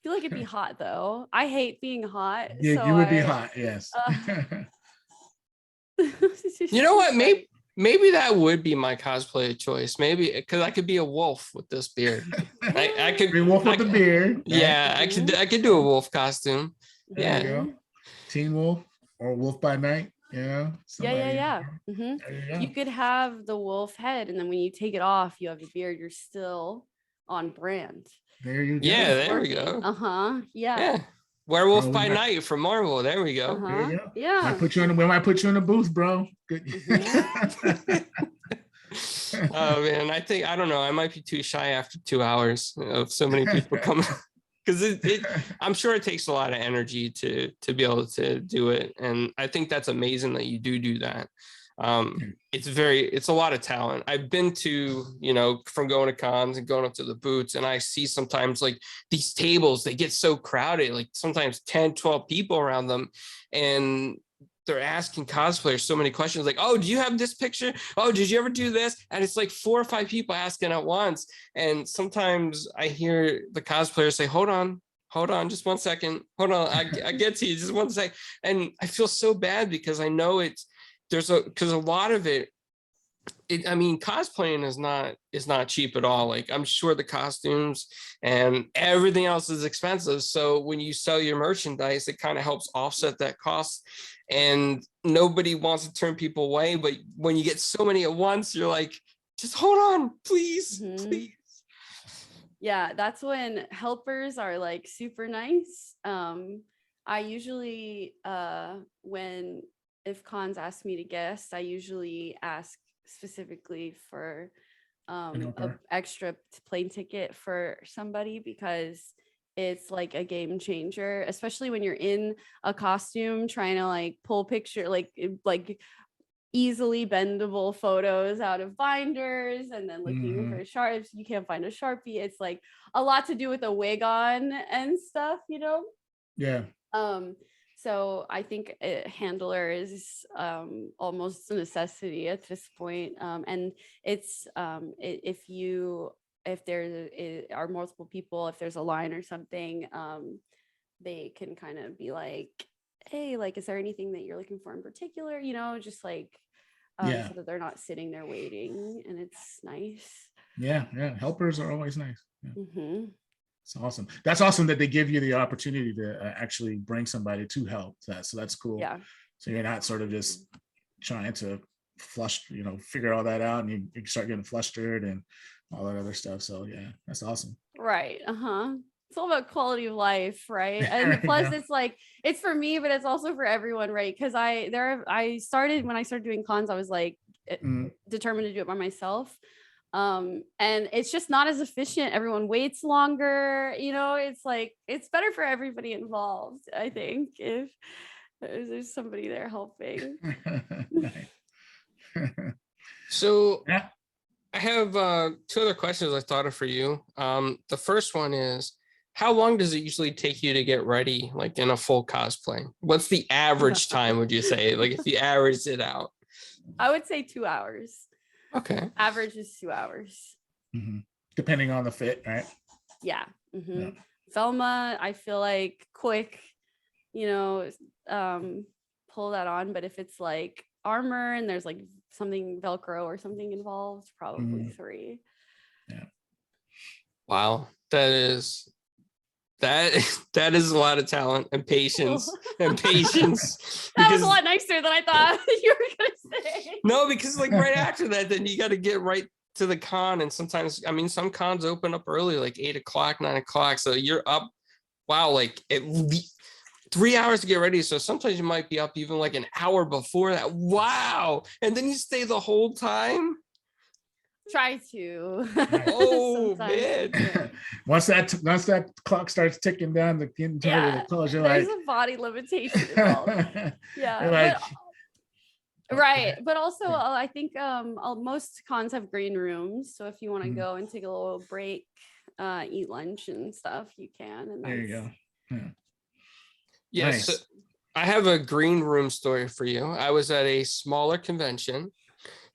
feel like it'd be hot though. I hate being hot. Yeah, so you would be hot, yes. You know what? Maybe that would be my cosplay choice. Maybe because I could be a wolf with this beard. I could be a wolf with the beard. Yeah, I could do a wolf costume. There you go. Teen Wolf or Wolf by Night. Yeah. You could have the wolf head, and then when you take it off, you have the beard. You're still on brand. There you go. Yeah, there we go. Yeah. Werewolf by Night from Marvel. There we go. There you go. Yeah. We might put you in the booth, bro. Good. Oh man, I don't know. I might be too shy after 2 hours of so many people coming. Because I'm sure it takes a lot of energy to be able to do it, and I think that's amazing that you do that. It's a lot of talent. I've been to, from going to cons and going up to the booths, and I see sometimes like these tables, they get so crowded, like sometimes 10, 12 people around them, and they're asking cosplayers so many questions like, oh, do you have this picture? Oh, did you ever do this? And it's like 4 or 5 people asking at once. And sometimes I hear the cosplayers say, hold on, just 1 second. Hold on, I get to you, just 1 sec. And I feel so bad because I know because a lot of cosplaying is not cheap at all. Like I'm sure the costumes and everything else is expensive. So when you sell your merchandise, it kind of helps offset that cost. And nobody wants to turn people away. But when you get so many at once, you're like, just hold on, please, please. Yeah, that's when helpers are like super nice. I usually, if cons ask me to guest, I usually ask specifically for an extra plane ticket for somebody, because it's like a game changer, especially when you're in a costume trying to like pull picture, like easily bendable photos out of binders, and then looking for sharps. You can't find a Sharpie. It's like a lot to do with a wig on and stuff, Yeah. So I think a handler is almost a necessity at this point. And it's if there are multiple people, if there's a line or something, they can kind of be like, hey, like, is there anything that you're looking for in particular? Just like, so that they're not sitting there waiting, and it's nice. Yeah. Helpers are always nice. Yeah. It's awesome. That's awesome that they give you the opportunity to actually bring somebody to help. So that's cool. Yeah. So you're not sort of just trying to figure all that out, and you start getting flustered and all that other stuff. So yeah, that's awesome. Right. it's all about quality of life, right? And plus it's like, it's for me, but it's also for everyone, right? Because I started, when I started doing cons, I was like determined to do it by myself. And it's just not as efficient. Everyone waits longer, you know. It's like, it's better for everybody involved, I think, if there's somebody there helping. So Yeah. I have two other questions I thought of for you. The first one is, how long does it usually take you to get ready, like in a full cosplay? What's the average time, would you say? Like if you average it out? I would say 2 hours. Okay. Average is 2 hours. Depending on the fit, right? Yeah. Velma, I feel like quick, you know, pull that on. But if it's like armor and there's like something Velcro or something involved, probably 3. Yeah. Wow. That is a lot of talent and patience and patience. That was a lot nicer than I thought you were gonna say. No, because like right after that, then you got to get right to the con. And sometimes, I mean, some cons open up early, like 8 o'clock, 9 o'clock. So you're up, wow, like at least 3 hours to get ready. So sometimes you might be up even like an hour before that. Wow. And then you stay the whole time. Try to. Oh man. Once that clock starts ticking down the entire the close, you're there's like a body limitation involved. Yeah. Like, right. But also I think most cons have green rooms. So if you want to go and take a little break, eat lunch and stuff, you can. And there you go. Yes. Nice. So I have a green room story for you. I was at a smaller convention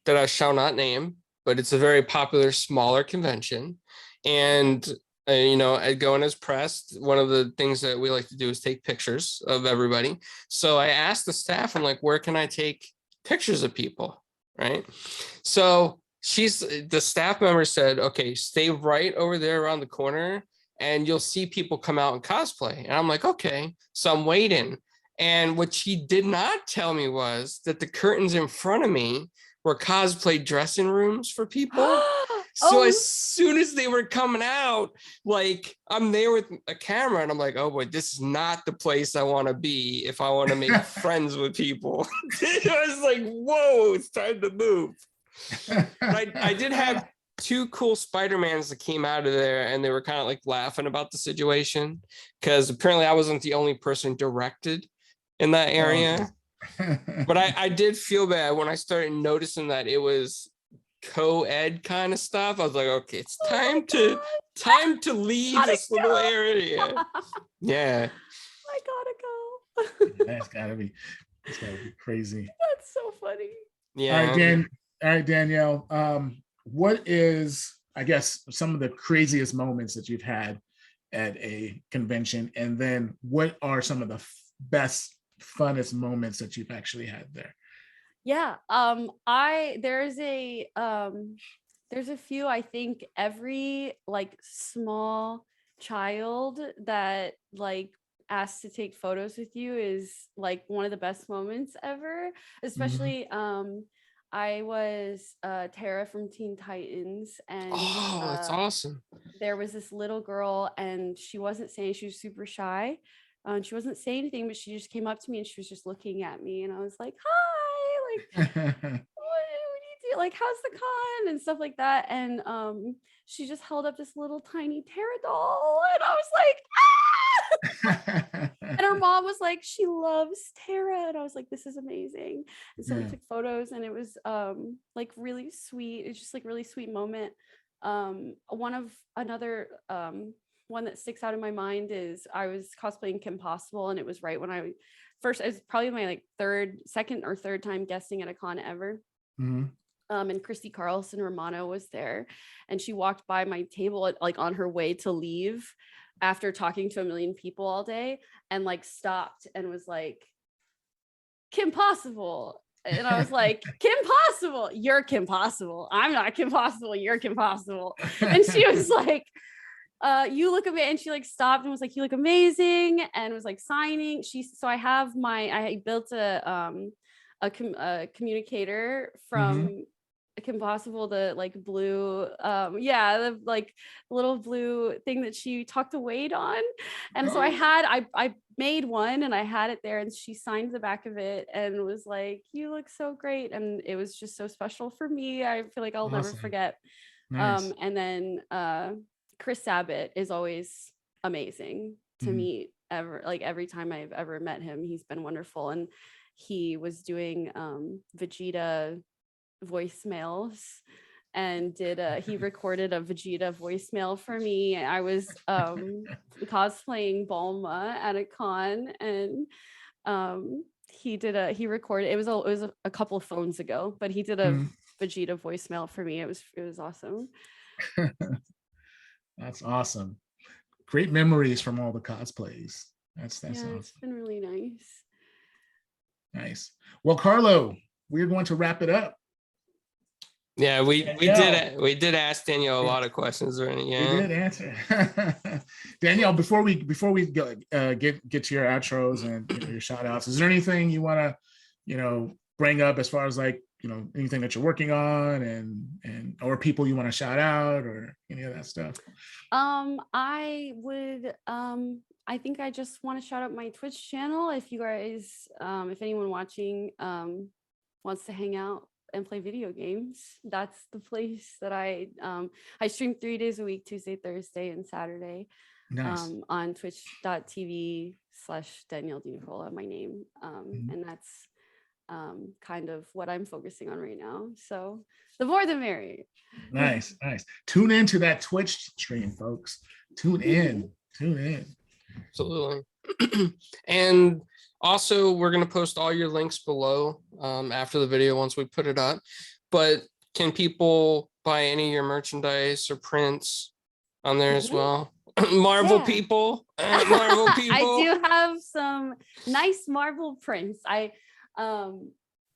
that I shall not name, but it's a very popular smaller convention. And you know, going as press, one of the things that we like to do is take pictures of everybody. So I asked the staff, I'm like, where can I take pictures of people? Right. So the staff member said, okay, stay right over there around the corner and you'll see people come out and cosplay. And I'm like, okay. So I'm waiting. And what she did not tell me was that the curtains in front of me were cosplay dressing rooms for people. So as soon as they were coming out, like I'm there with a camera and I'm like, oh boy, this is not the place I want to be if I want to make friends with people. I was like, whoa, it's time to move. I did have 2 cool Spider-Mans that came out of there and they were kind of like laughing about the situation because apparently I wasn't the only person directed in that area. But I did feel bad when I started noticing that it was co-ed kind of stuff. I was like, okay, it's time to leave this little area. Yeah. I gotta go. That's gotta be crazy. That's so funny. Yeah. All right, Danielle. What is, I guess, some of the craziest moments that you've had at a convention, and then what are some of the best, funnest moments that you've actually had there? Yeah. There's a few. I think every like small child that like asks to take photos with you is like one of the best moments ever. Especially I was Tara from Teen Titans, and that's awesome. There was this little girl, and she wasn't saying, she was super shy. She wasn't saying anything, but she just came up to me and she was just looking at me, and I was like, hi, like what do you do? Like, how's the con and stuff like that. And she just held up this little tiny Tara doll, and I was like, ah! And her mom was like, she loves Tara, and I was like, this is amazing. And so we took photos, and it was like really sweet. It's just like really sweet moment. One that sticks out in my mind is I was cosplaying Kim Possible, and it was right when it was probably my like second or third time guesting at a con ever. And Christy Carlson Romano was there, and she walked by my table like on her way to leave after talking to a million people all day, and like stopped and was like, Kim Possible. And I was like, Kim Possible, you're Kim Possible. I'm not Kim Possible, you're Kim Possible. And she was like, you look amazing. And she like stopped and was like, you look amazing, and was like signing. So I built a communicator from Kim Possible, the like blue, yeah, the like little blue thing that she talked to Wade on. And so I made one and I had it there, and she signed the back of it and was like, "You look so great." And it was just so special for me. I feel like I'll never forget. Nice. And then Chris Sabat is always amazing to meet. Every time I've ever met him, he's been wonderful. And he was doing Vegeta voicemails and he recorded a Vegeta voicemail for me. I was cosplaying Bulma at a con, and he recorded, it was a couple of phones ago, but he did a Vegeta voicemail for me. It was awesome. That's awesome. Great memories from all the cosplays. That's awesome. It's been really nice. Nice. Well, Carlo, we're going to wrap it up. Yeah, we did ask Danielle a lot of questions, right? Yeah, we did answer. Danielle, before we go, get to your outros and your shout outs, is there anything you want to bring up as far as like anything that you're working on and or people you want to shout out or any of that stuff? I think I just want to shout out my Twitch channel. If you guys, if anyone watching wants to hang out and play video games, that's the place that I stream 3 days a week, Tuesday, Thursday, and Saturday. Nice. On twitch.tv/Danielle DeNicola, my name. And that's kind of what I'm focusing on right now. So the more the merrier. Nice. Tune into that Twitch stream, folks. Tune in. Absolutely. And also, we're going to post all your links below after the video once we put it up. But can people buy any of your merchandise or prints on there as well? Marvel people. Marvel people. I do have some nice Marvel prints. I have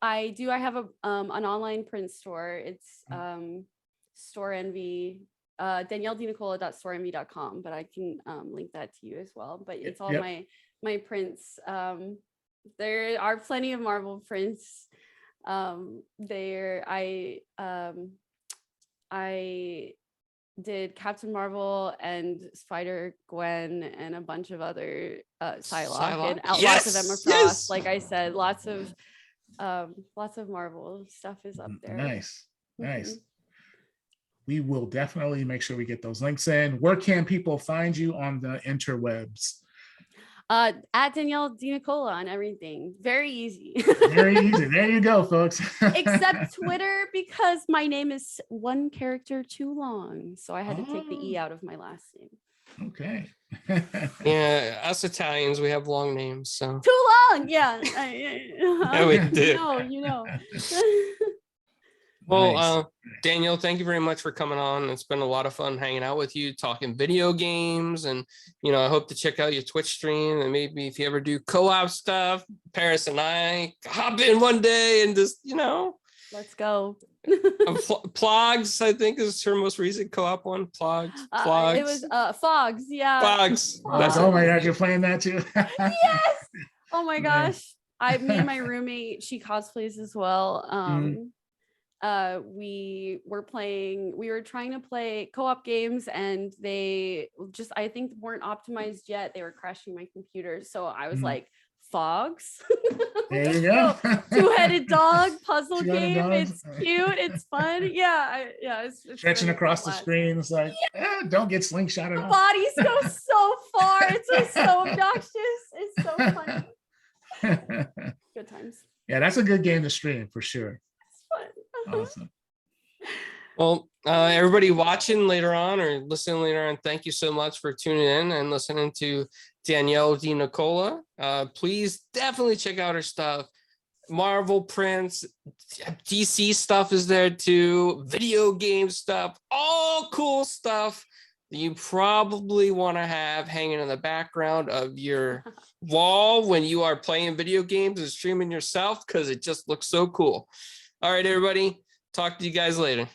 an online print store. It's Store Envy, DanielleDeNicola.storeenvy.com, but I can link that to you as well. But it's all my prints. There are plenty of Marvel prints. I did Captain Marvel and Spider Gwen and a bunch of other Psylocke and lots of Emma Frost. Like I said, lots of Marvel stuff is up there. Nice. We will definitely make sure we get those links in. Where can people find you on the interwebs? At Danielle DeNicola on everything. Very easy. Very easy. There you go, folks. Except Twitter, because my name is one character too long. So I had to take the E out of my last name. Okay. Yeah, us Italians, we have long names. So too long. Yeah. Yeah, we do. Well, Nice. Danielle, thank you very much for coming on. It's been a lot of fun hanging out with you, talking video games. And, I hope to check out your Twitch stream. And maybe if you ever do co-op stuff, Paris and I hop in one day and just, Let's go. Plogs, I think, is her most recent co-op one. Plogs. It was Fogs. Yeah. Fogs. Oh my God, you're playing that too? Yes. Oh my gosh. Me and my roommate, she cosplays as well. We were trying to play co-op games, and they just, I think, weren't optimized yet. They were crashing my computer. So I was like, Fogs. There you go. Two-headed dog puzzle game. It's cute. It's fun. Yeah. It's stretching across the screen. It's like, don't get slingshotted. The bodies go so far. It's just so obnoxious. It's so funny. Good times. Yeah, that's a good game to stream for sure. It's fun. Awesome. Well, everybody watching later on or listening later on, thank you so much for tuning in and listening to Danielle DeNicola. Please definitely check out her stuff. Marvel prints, DC stuff is there too, video game stuff, all cool stuff that you probably want to have hanging in the background of your wall when you are playing video games and streaming yourself, because it just looks so cool. All right, everybody. Talk to you guys later.